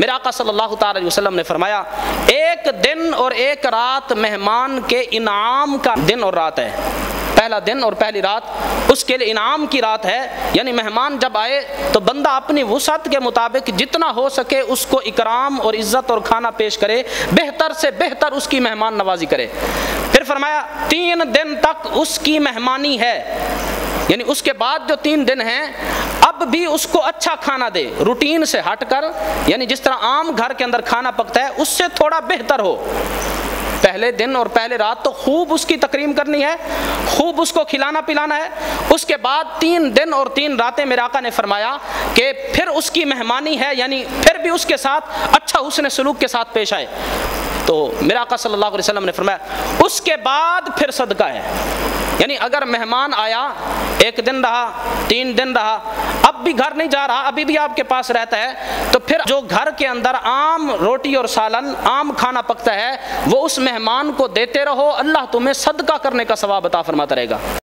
میرے آقا صلی اللہ تعالی علیہ وسلم نے فرمایا ایک دن اور ایک رات مہمان کے انعام کا دن اور رات ہے. پہلا دن اور پہلی رات اس کے لیے انعام کی رات ہے، یعنی مہمان جب آئے تو بندہ اپنی وسعت کے مطابق جتنا ہو سکے اس کو اکرام اور عزت اور کھانا پیش کرے، بہتر سے بہتر اس کی مہمان نوازی کرے. پھر فرمایا 3 دن تک اس کی مہمانی ہے، یعنی اس کے بعد جو 3 دن ہیں اب بھی اس کو اچھا کھانا دے، روٹین سے ہٹ کر، یعنی جس طرح عام گھر کے اندر کھانا پکتا ہے اس سے تھوڑا بہتر ہو. پہلے دن اور پہلے رات تو خوب اس کی تکریم کرنی ہے، خوب اس کو کھلانا پلانا ہے. اس کے بعد 3 دن اور 3 راتیں میرے آقا نے فرمایا کہ پھر اس کی مہمانی ہے، یعنی پھر بھی اس کے ساتھ اچھا حسن سلوک کے ساتھ پیش آئے. تو میرے آقا صلی اللہ علیہ وسلم نے فرمایا اس کے بعد پھر صدقہ ہے. یعنی اگر مہمان آیا 1 دن رہا 3 دن رہا اب بھی گھر نہیں جا رہا، ابھی بھی آپ کے پاس رہتا ہے، تو پھر جو گھر کے اندر عام روٹی اور سالن عام کھانا پکتا ہے وہ اس مہمان کو دیتے رہو، اللہ تمہیں صدقہ کرنے کا ثواب عطا فرماتا رہے گا.